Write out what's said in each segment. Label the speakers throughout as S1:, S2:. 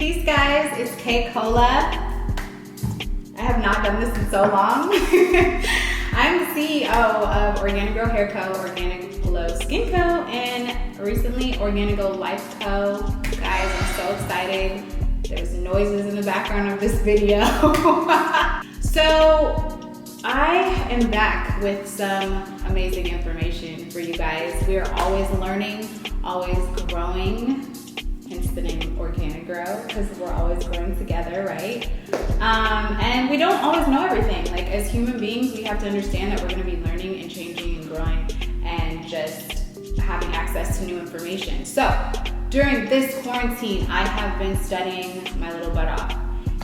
S1: Peace guys, it's K-Cola. I have not done this in so long. I'm the CEO of OrganiGrowHairCo, Organic Glow Skin Co, and recently OrganiGrowLifeCo. Guys, I'm so excited. There's noises in the background of this video. So I am back with some amazing information for you guys. We are always learning, always growing. Hence the name Organic Grow, because we're always growing together, right? And we don't always know everything. Like as human beings, we have to understand that we're going to be learning and changing and growing and just having access to new information. So during this quarantine, I have been studying my little butt off.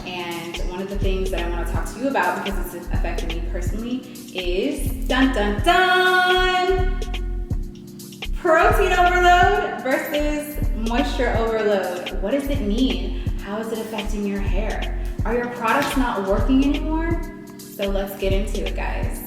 S1: And one of the things that I want to talk to you about, because it's affected me personally, is dun dun dun! Protein overload versus moisture overload. What does it mean? How is it affecting your hair? Are your products not working anymore? So let's get into it, guys.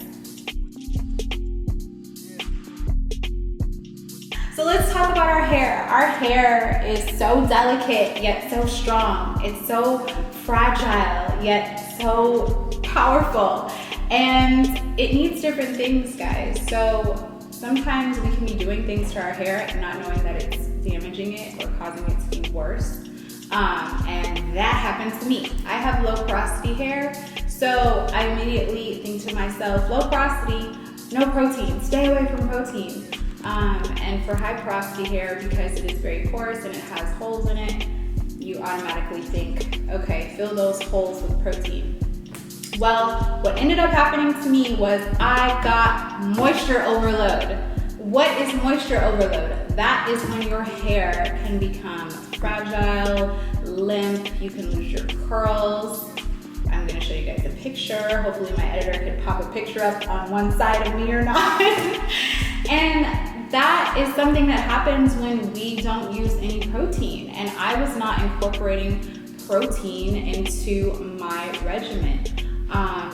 S1: So let's talk about our hair. Our hair is so delicate, yet so strong. It's so fragile, yet so powerful. And it needs different things, guys. So sometimes we can be doing things to our hair and not knowing that it's damaging it or causing it to be worse. And that happened to me. I have low porosity hair, so I immediately think to myself, low porosity, no protein, stay away from protein. And for high porosity hair, because it is very porous and it has holes in it, you automatically think, okay, fill those holes with protein. Well, what ended up happening to me was I got moisture overload. What is moisture overload? That is when your hair can become fragile, limp, you can lose your curls. I'm gonna show you guys a picture. Hopefully my editor could pop a picture up on one side of me or not. And that is something that happens when we don't use any protein. And I was not incorporating protein into my regimen.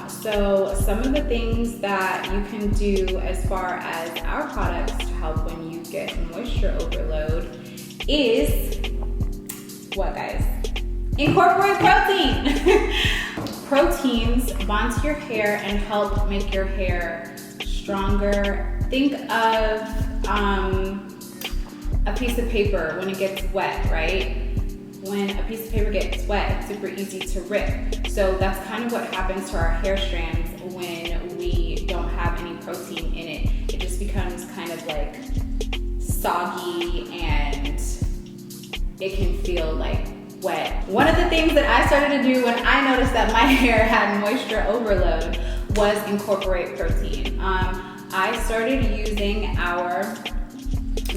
S1: So some of the things that you can do as far as our products to help when you get moisture overload is what, guys? Incorporate protein. Proteins bond to your hair and help make your hair stronger. Think of a piece of paper when it gets wet, right? When a piece of paper gets wet, it's super easy to rip. So that's kind of what happens to our hair strands when we don't have any protein in it. It just becomes kind of like soggy and it can feel like wet. One of the things that I started to do when I noticed that my hair had moisture overload was incorporate protein. I started using our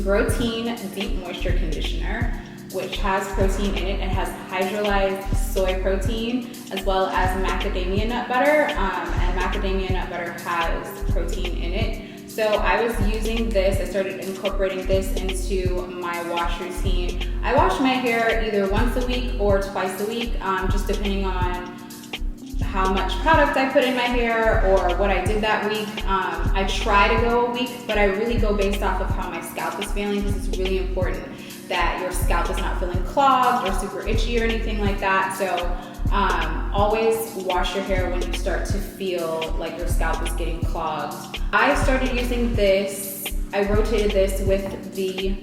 S1: Growteen Deep Moisture Conditioner, which has protein in it. It has hydrolyzed soy protein as well as macadamia nut butter, and macadamia nut butter has protein in it. So I was using this, I started incorporating this into my wash routine. I wash my hair either once a week or twice a week, just depending on how much product I put in my hair or what I did that week. I try to go a week, but I really go based off of how my scalp is feeling, because it's really important that your scalp is not feeling clogged or super itchy or anything like that. So always wash your hair when you start to feel like your scalp is getting clogged. I started using this, I rotated this with the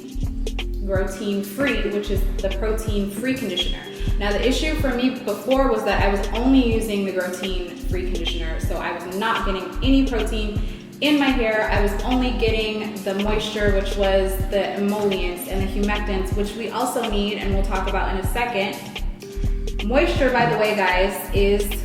S1: Growteen Free, which is the protein free conditioner. Now the issue for me before was that I was only using the Growteen Free conditioner, so I was not getting any protein in my hair. I was only getting the moisture, which was the emollients and the humectants, which we also need, and we'll talk about in a second. Moisture, by the way, guys, is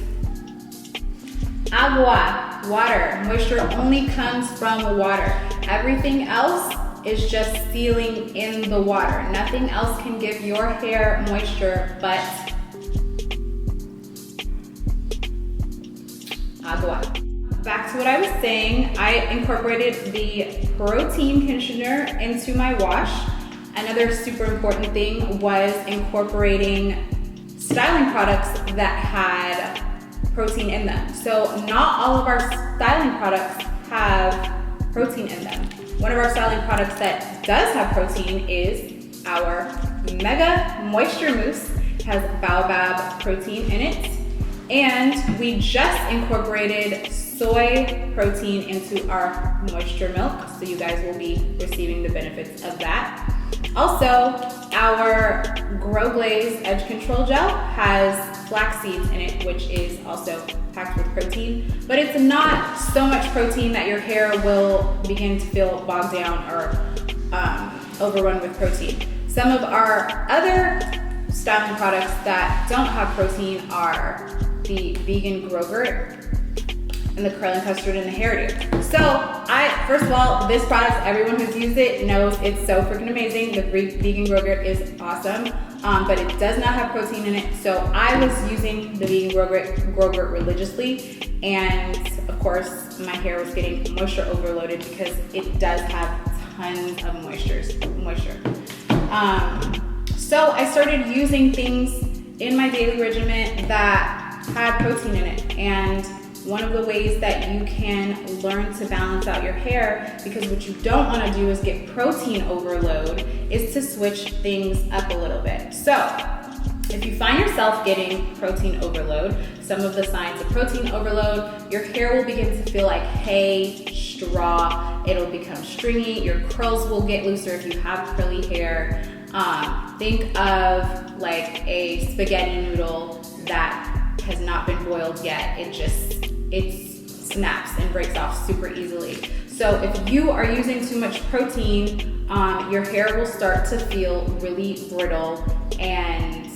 S1: agua, water. Moisture only comes from water. Everything else is just sealing in the water. Nothing else can give your hair moisture but agua. Back to what I was saying, I incorporated the protein conditioner into my wash. Another super important thing was incorporating styling products that had protein in them. So not all of our styling products have protein in them. One of our styling products that does have protein is our Mega Moisture Mousse. It has baobab protein in it. And we just incorporated soy protein into our moisture milk, so you guys will be receiving the benefits of that. Also, our Grow Glaze Edge Control Gel has flax seeds in it, which is also packed with protein, but it's not so much protein that your hair will begin to feel bogged down or overrun with protein. Some of our other styling products that don't have protein are the vegan Growgurt and the curling custard and the hairdo. So first of all, this product, everyone who's used it knows it's so freaking amazing. The vegan Growgurt is awesome, but it does not have protein in it. So I was using the vegan Growgurt religiously, and of course my hair was getting moisture overloaded because it does have tons of moisture. So I started using things in my daily regimen that had protein in it, and one of the ways that you can learn to balance out your hair, because what you don't want to do is get protein overload, is to switch things up a little bit. So if you find yourself getting protein overload, some of the signs of protein overload, your hair will begin to feel like hay, straw, it'll become stringy, your curls will get looser if you have curly hair. Think of like a spaghetti noodle that has not been boiled yet. It snaps and breaks off super easily. So if you are using too much protein, your hair will start to feel really brittle and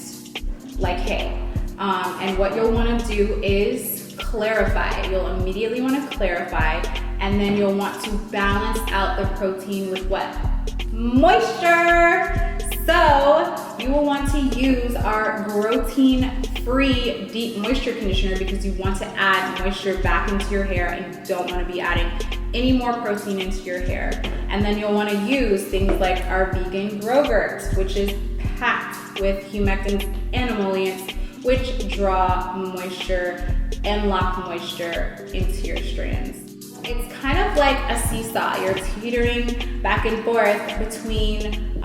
S1: like hay. And what you'll want to do is clarify. You'll immediately want to clarify, and then you'll want to balance out the protein with what? Moisture. So you will want to use our Grow-Teen-free deep moisture conditioner because you want to add moisture back into your hair and you don't want to be adding any more protein into your hair. And then you'll want to use things like our vegan Growgurt, which is packed with humectants and emollients, which draw moisture and lock moisture into your strands. It's kind of like a seesaw. You're teetering back and forth between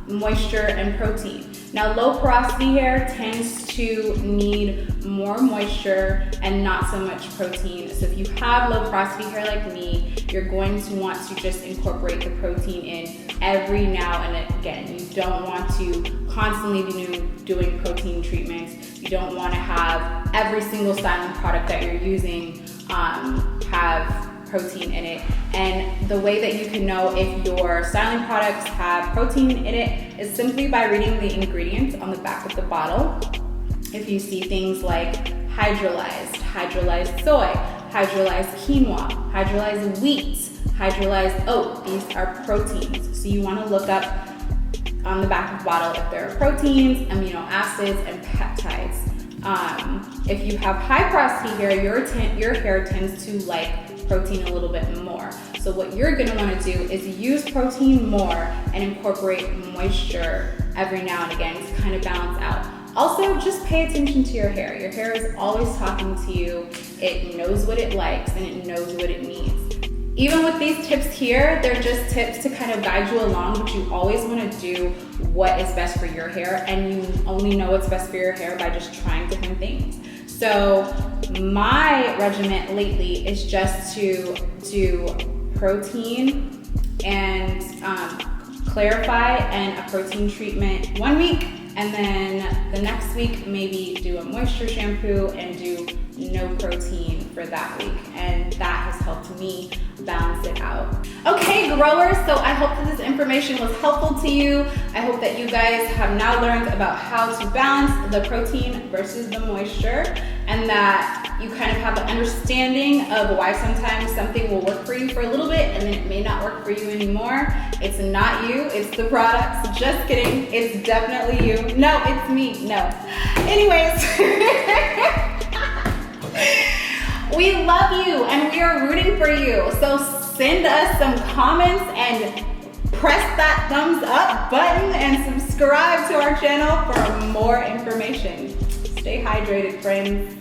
S1: moisture and protein. Now, low porosity hair tends to need more moisture and not so much protein. So if you have low porosity hair like me, you're going to want to just incorporate the protein in every now and again. You don't want to constantly be doing protein treatments. You don't want to have every single styling product that you're using have protein in it. And the way that you can know if your styling products have protein in it is simply by reading the ingredients on the back of the bottle. If you see things like hydrolyzed soy, hydrolyzed quinoa, hydrolyzed wheat, hydrolyzed oat, these are proteins. So you want to look up on the back of the bottle if there are proteins, amino acids, and peptides. If you have high porosity hair, your hair tends to like protein a little bit more. So what you're gonna wanna do is use protein more and incorporate moisture every now and again to kind of balance out. Also, just pay attention to your hair. Your hair is always talking to you. It knows what it likes and it knows what it needs. Even with these tips here, they're just tips to kind of guide you along, but you always want to do what is best for your hair, and you only know what's best for your hair by just trying different things. So my regimen lately is just to do protein and clarify and a protein treatment 1 week, and then the next week maybe do a moisture shampoo and do no protein for that week, and that has helped me balance it out. Okay, growers, so I hope that this information was helpful to you. I hope that you guys have now learned about how to balance the protein versus the moisture, and that you kind of have an understanding of why sometimes something will work for you for a little bit and then it may not work for you anymore. It's not you, it's the products. Just kidding, it's definitely you. No, it's me, no. Anyways, we love you and we are rooting for you. So send us some comments and press that thumbs up button and subscribe to our channel for more information. Stay hydrated, friends.